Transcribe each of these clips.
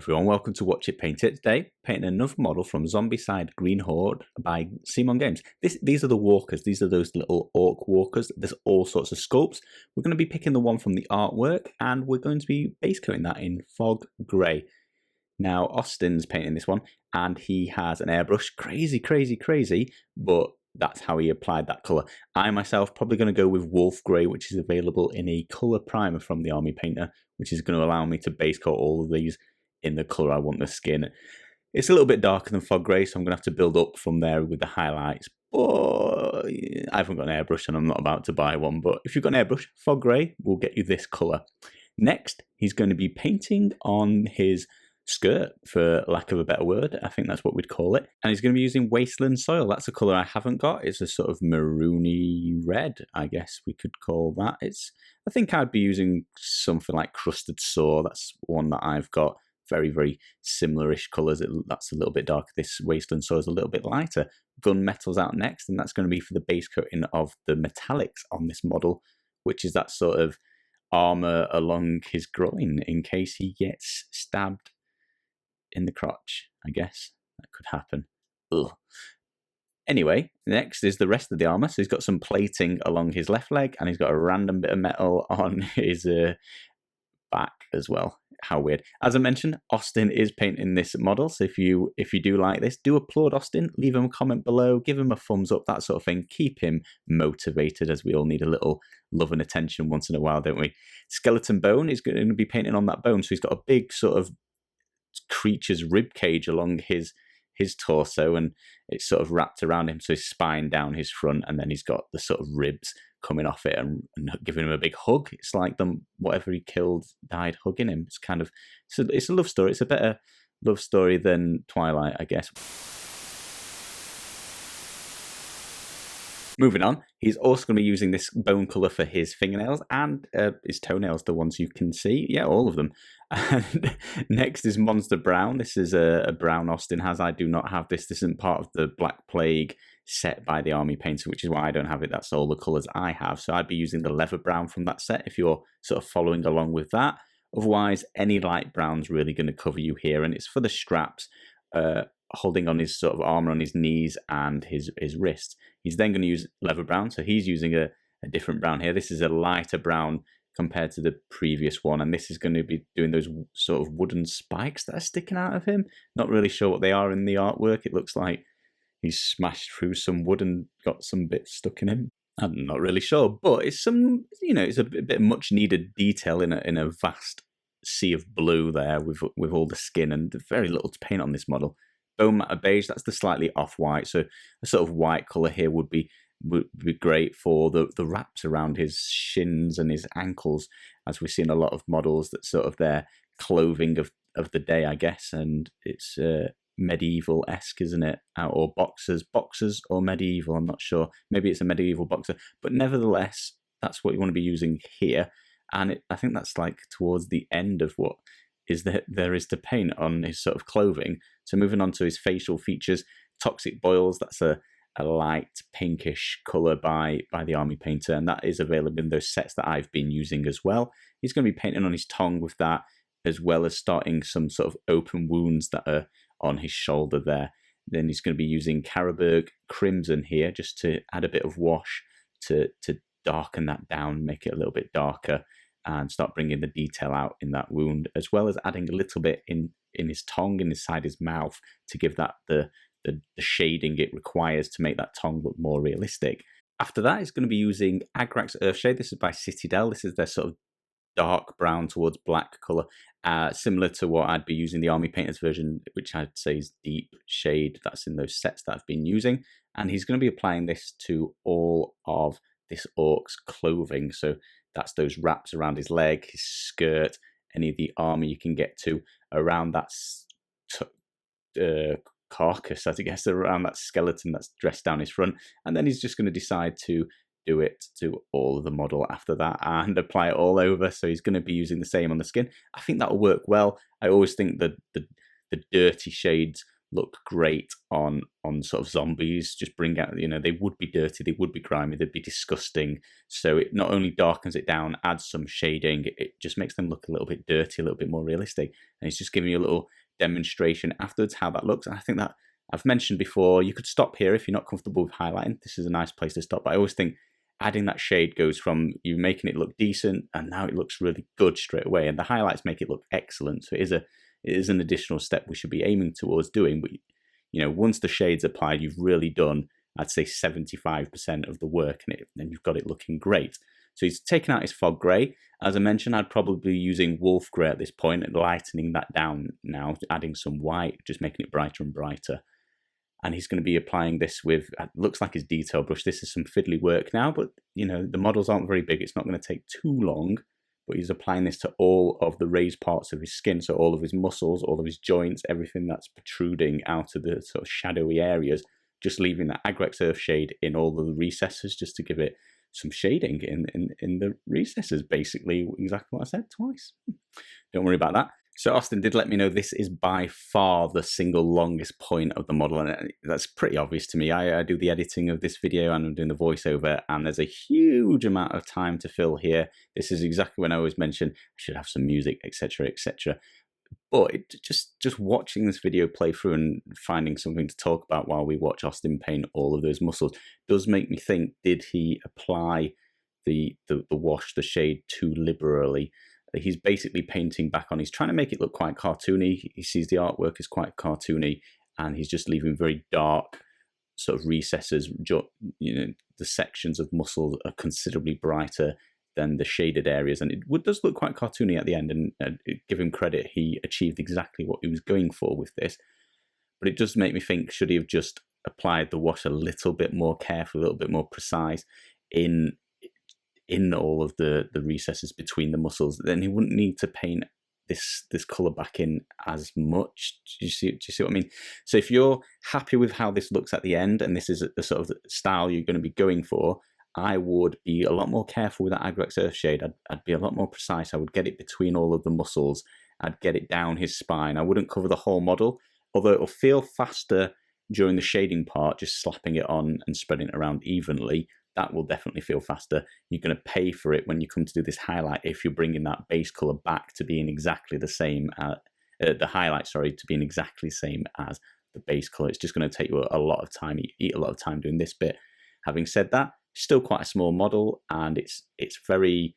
everyone, welcome to Watch It Paint It. Today, painting another model from Zombicide Green Horde by Simon Games. These are the walkers, these are those little orc walkers. There's all sorts of sculpts. We're going to be picking the one from the artwork and we're going to be base coating that in fog grey. Now, Austin's painting this one and he has an airbrush, crazy, but that's how he applied that colour. I myself probably going to go with wolf grey, which is available in a colour primer from the Army Painter, which is going to allow me to base coat all of these in the colour I want the skin. It's a little bit darker than fog grey, so I'm going to have to build up from there with the highlights. But I haven't got an airbrush and I'm not about to buy one. But if you've got an airbrush, fog grey will get you this colour. Next, he's going to be painting on his skirt, for lack of a better word. I think that's what we'd call it. And he's going to be using Wasteland Soil. That's a colour I haven't got. It's a sort of maroony red, I guess we could call that. I think I'd be using something like Crusted Sore. That's one that I've got. Very similar-ish colours. That's a little bit darker. This Wasteland Soil is a little bit lighter. Gun Metal's out next, and that's going to be for the base coating of the metallics on this model, which is that sort of armour along his groin in case he gets stabbed in the crotch, I guess. That could happen. Ugh. Anyway, next is the rest of the armour. So he's got some plating along his left leg, and he's got a random bit of metal on his back as well. How weird. As I mentioned, Austin is painting this model, so if you do like this, do applaud Austin, leave him a comment below, give him a thumbs up, that sort of thing. Keep him motivated, as we all need a little love and attention once in a while, don't we? Skeleton Bone is going to be painting on that bone, so he's got a big sort of creature's rib cage along his torso, and it's sort of wrapped around him, so his spine down his front, and then he's got the sort of ribs coming off it and giving him a big hug. It's like whatever he killed died hugging him. It's kind of, it's a love story. It's a better love story than Twilight, I guess. Moving on, he's also going to be using this bone colour for his fingernails and his toenails, the ones you can see. Yeah, all of them. And next is Monster Brown. This is a brown Austin has. I do not have this. This isn't part of the Black Plague set by the Army Painter, which is why I don't have it. That's all the colours I have. So I'd be using the leather brown from that set if you're sort of following along with that. Otherwise, any light brown's really going to cover you here. And it's for the straps, holding on his sort of armour on his knees and his wrists. He's then going to use leather brown. So he's using a different brown here. This is a lighter brown compared to the previous one. And this is going to be doing those sort of wooden spikes that are sticking out of him. Not really sure what they are in the artwork. It looks like he's smashed through some wood and got some bits stuck in him. I'm not really sure, but it's some, it's a bit much needed detail in a vast sea of blue there with all the skin and very little to paint on this model. Brainmatter Beige, that's the slightly off-white, so a sort of white colour here would be great for the wraps around his shins and his ankles, as we see in a lot of models. That's sort of their clothing of the day, I guess, and it's medieval-esque, isn't it? Or boxers or medieval, I'm not sure. Maybe it's a medieval boxer, but nevertheless, that's what you want to be using here. And I think that's like towards the end of what there is to paint on his sort of clothing. So moving on to his facial features, Toxic Boils, that's a light pinkish colour by the Army Painter, and that is available in those sets that I've been using as well. He's going to be painting on his tongue with that, as well as starting some sort of open wounds that are on his shoulder there. Then he's going to be using Carroburg Crimson here, just to add a bit of wash to darken that down, make it a little bit darker, and start bringing the detail out in that wound, as well as adding a little bit in his tongue, inside his mouth, to give that the shading it requires to make that tongue look more realistic. After that, he's going to be using Agrax Earthshade. This is by Citadel. This is their sort of dark brown towards black colour, similar to what I'd be using the Army Painter's version, which I'd say is deep shade. That's in those sets that I've been using. And he's going to be applying this to all of this orc's clothing. So that's those wraps around his leg, his skirt, any of the armour you can get to around that carcass, I guess, around that skeleton that's dressed down his front. And then he's just going to decide to do it to all of the model after that and apply it all over. So he's going to be using the same on the skin. I think that'll work well. I always think that the dirty shades look great on sort of zombies. Just bring out, they would be dirty, they would be grimy, they'd be disgusting. So it not only darkens it down, adds some shading, it just makes them look a little bit dirty, a little bit more realistic. And it's just giving you a little demonstration afterwards how that looks. And I think that I've mentioned before, you could stop here if you're not comfortable with highlighting. This is a nice place to stop. But I always think adding that shade goes from you making it look decent, and now it looks really good straight away. And the highlights make it look excellent. So it is an additional step we should be aiming towards doing. But once the shade's applied, you've really done, I'd say, 75% of the work, and you've got it looking great. So he's taken out his fog grey. As I mentioned, I'd probably be using wolf grey at this point and lightening that down now, adding some white, just making it brighter and brighter. And he's going to be applying this with, it looks like his detail brush. This is some fiddly work now, but the models aren't very big. It's not going to take too long, but he's applying this to all of the raised parts of his skin. So all of his muscles, all of his joints, everything that's protruding out of the sort of shadowy areas, just leaving that Agrax Earthshade in all of the recesses just to give it some shading in the recesses, basically exactly what I said twice. Don't worry about that. So Austin did let me know this is by far the single longest point of the model, and that's pretty obvious to me. I do the editing of this video and I'm doing the voiceover, and there's a huge amount of time to fill here. This is exactly when I always mention I should have some music, etc., etc. But just watching this video play through and finding something to talk about while we watch Austin paint all of those muscles does make me think, did he apply the wash, the shade too liberally? He's basically painting back on, he's trying to make it look quite cartoony. He sees the artwork as quite cartoony, and he's just leaving very dark sort of recesses. The sections of muscles are considerably brighter than the shaded areas, and it does look quite cartoony at the end, and give him credit, he achieved exactly what he was going for with this. But it does make me think, should he have just applied the wash a little bit more carefully, a little bit more precise in all of the recesses between the muscles? Then he wouldn't need to paint this colour back in as much. Do you see what I mean? So if you're happy with how this looks at the end, and this is the sort of style you're going to be going for, I would be a lot more careful with that Agrax Earthshade. I'd be a lot more precise. I would get it between all of the muscles. I'd get it down his spine. I wouldn't cover the whole model, although it'll feel faster during the shading part, just slapping it on and spreading it around evenly. That will definitely feel faster. You're going to pay for it when you come to do this highlight if you're bringing that base colour back to being exactly the same, the highlight, sorry, to being exactly the same as the base colour. It's just going to take you a lot of time, eat a lot of time doing this bit. Having said that, still quite a small model, and it's very,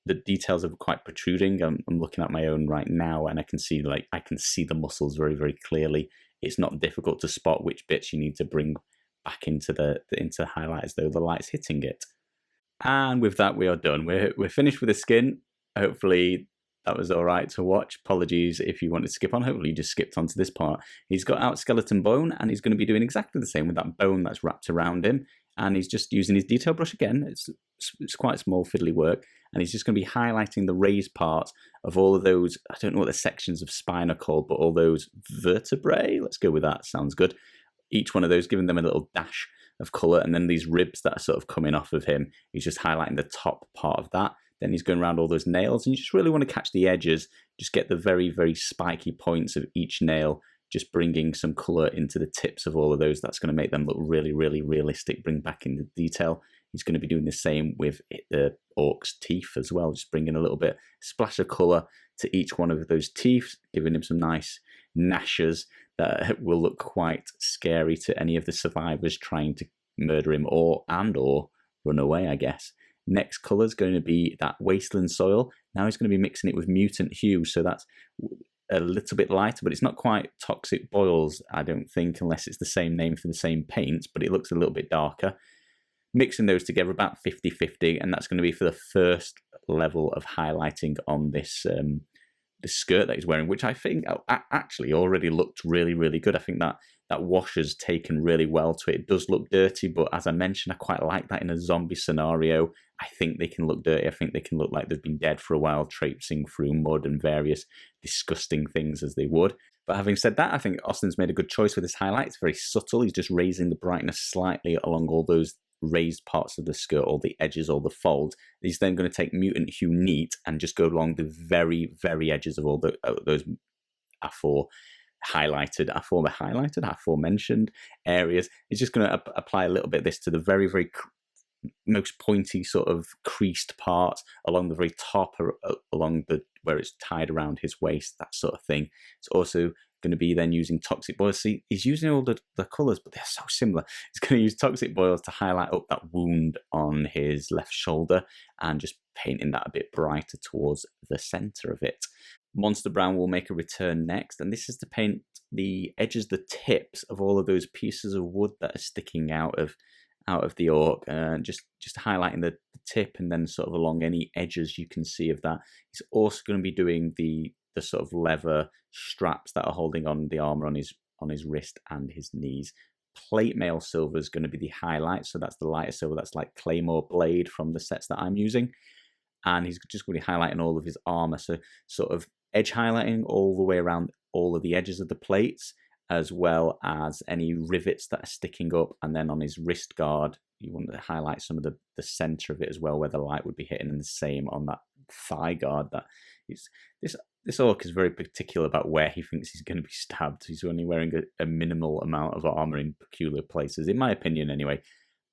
the details are quite protruding. I'm looking at my own right now, and I can see the muscles very, very clearly. It's not difficult to spot which bits you need to bring back into the highlight as though the light's hitting it. And with that, we are done. We're finished with the skin. Hopefully that was all right to watch. Apologies if you wanted to skip on. Hopefully you just skipped onto this part. He's got out skeleton bone, and he's going to be doing exactly the same with that bone that's wrapped around him. And he's just using his detail brush again. It's quite small fiddly work, and he's just going to be highlighting the raised parts of all of those, I don't know what the sections of spine are called, but all those vertebrae. Let's go with that. Sounds good. Each one of those, giving them a little dash of colour, and then these ribs that are sort of coming off of him, he's just highlighting the top part of that. Then he's going around all those nails, and you just really want to catch the edges, just get the very, very spiky points of each nail, just bringing some colour into the tips of all of those. That's going to make them look really, really realistic, bring back in the detail. He's going to be doing the same with the orc's teeth as well, just bringing a little bit, splash of colour to each one of those teeth, giving him some nice gnashes that will look quite scary to any of the survivors trying to murder him or run away, I guess. Next colour is going to be that Wasteland Soil. Now he's going to be mixing it with Mutant Hue, so that's a little bit lighter, but it's not quite Toxic Boils, I don't think, unless it's the same name for the same paints, but it looks a little bit darker. Mixing those together about 50-50, and that's going to be for the first level of highlighting on this the skirt that he's wearing, which I think actually already looked really, really good. I think that wash has taken really well to it. It does look dirty, but as I mentioned, I quite like that in a zombie scenario. I think they can look dirty. I think they can look like they've been dead for a while, traipsing through mud and various disgusting things as they would. But having said that, I think Austin's made a good choice with this highlight. It's very subtle. He's just raising the brightness slightly along all those raised parts of the skirt, all the edges, all the folds. He's then going to take Mutant Hue Neat and just go along the very, very edges of all those A4 aforementioned areas. He's just going to apply a little bit of this to the very, very most pointy sort of creased parts along the very top, or along the where it's tied around his waist, that sort of thing. It's also going to be then using toxic boils. See, he's using all the colours, but they're so similar. He's going to use toxic boils to highlight up that wound on his left shoulder and just painting that a bit brighter towards the centre of it. Monster Brown will make a return next, and this is to paint the edges, the tips of all of those pieces of wood that are sticking out of the orc, just highlighting the tip, and then sort of along any edges you can see of that. He's also going to be doing the sort of leather straps that are holding on the armor on his wrist and his knees. Plate mail silver is going to be the highlight, so that's the lighter silver. That's like Claymore Blade from the sets that I'm using, and he's just going to be highlighting all of his armor, so sort of edge highlighting all the way around all of the edges of the plates, as well as any rivets that are sticking up. And then on his wrist guard, you want to highlight some of the center of it as well, where the light would be hitting, and the same on that thigh guard. That is, this orc is very particular about where he thinks he's going to be stabbed. He's only wearing a minimal amount of armor in peculiar places, in my opinion anyway.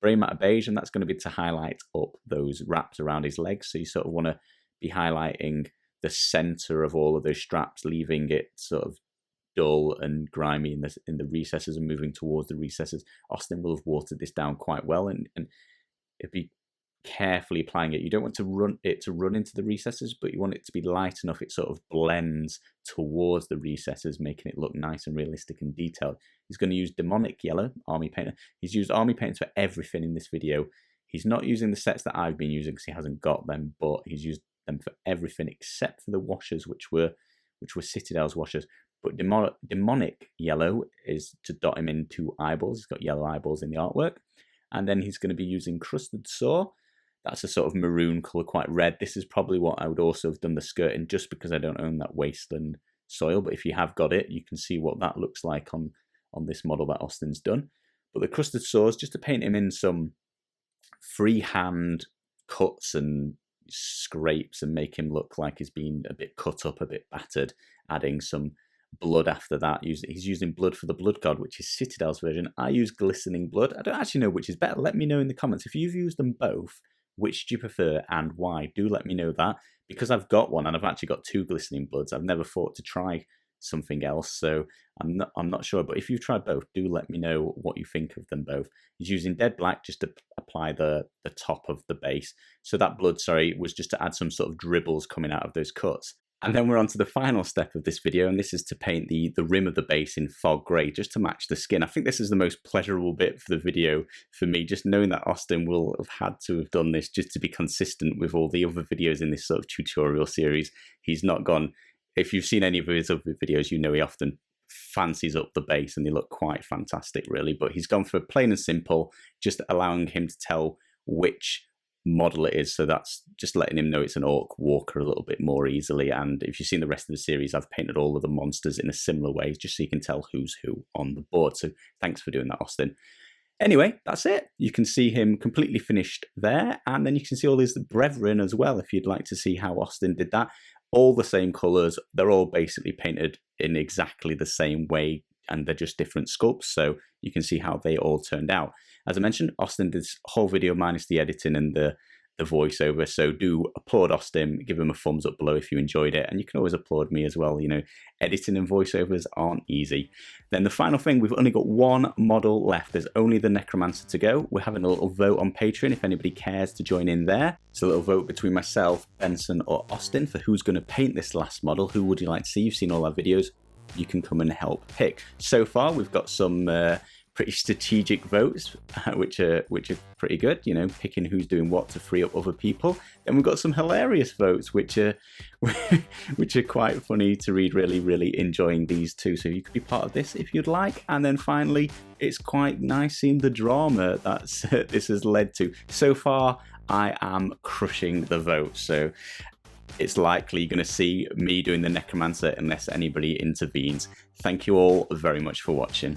Brainmatter Beige, and that's going to be to highlight up those wraps around his legs. So you sort of want to be highlighting the center of all of those straps, leaving it sort of dull and grimy in the recesses, and moving towards the recesses. Austin will have watered this down quite well, and it'd be carefully applying it. You don't want to run into the recesses, but you want it to be light enough it sort of blends towards the recesses, making it look nice and realistic and detailed. He's going to use Demonic Yellow Army Painter. He's used Army Painters for everything in this video. He's not using the sets that I've been using because he hasn't got them, but he's used them for everything except for the washers, which were Citadel's washers. But Demonic Yellow is to dot him into eyeballs. He's got yellow eyeballs in the artwork. And then he's going to be using Crusted Sore. That's a sort of maroon colour, quite red. This is probably what I would also have done the skirt in, just because I don't own that Wasteland Soil. But if you have got it, you can see what that looks like on this model that Austin's done. But the Crusted Sore is just to paint him in some freehand cuts and scrapes and make him look like he's been a bit cut up, a bit battered, adding some blood after that. He's using blood for the blood god, which is Citadel's version. I use glistening blood. I don't actually know which is better. Let me know in the comments. If you've used them both, which do you prefer and why? Do let me know that, because I've got one and I've actually got two glistening bloods. I've never thought to try something else, so I'm not sure. But if you've tried both, do let me know what you think of them both. He's using Dead Black just to apply the top of the base. So that blood, was just to add some sort of dribbles coming out of those cuts. And then we're on to the final step of this video, and this is to paint the rim of the base in fog grey, just to match the skin. I think this is the most pleasurable bit for the video for me, just knowing that Austin will have had to have done this just to be consistent with all the other videos in this sort of tutorial series. He's not gone, if you've seen any of his other videos, you know he often fancies up the base and they look quite fantastic really, but he's gone for plain and simple, just allowing him to tell which model it is. So that's just letting him know it's an orc walker a little bit more easily. And if you've seen the rest of the series, I've painted all of the monsters in a similar way, just so you can tell who's who on the board. So thanks for doing that, Austin. Anyway, that's it. You can see him completely finished there, and then you can see all his brethren as well if you'd like to see how Austin did that. All the same colours, they're all basically painted in exactly the same way, and they're just different sculpts, so you can see how they all turned out. As I mentioned, Austin did this whole video minus the editing and the voiceover, so do applaud Austin, give him a thumbs up below if you enjoyed it, and you can always applaud me as well. You know, editing and voiceovers aren't easy. Then the final thing, we've only got one model left. There's only the Necromancer to go. We're having a little vote on Patreon if anybody cares to join in there. It's a little vote between myself, Benson or Austin for who's going to paint this last model. Who would you like to see? You've seen all our videos. You can come and help pick. So far, we've got some pretty strategic votes, which are pretty good. You know, picking who's doing what to free up other people. Then we've got some hilarious votes, which are quite funny to read. Really enjoying these two. So you could be part of this if you'd like. And then finally, it's quite nice seeing the drama that this has led to. So far, I am crushing the votes. So it's likely you're going to see me doing the Necromancer unless anybody intervenes. Thank you all very much for watching.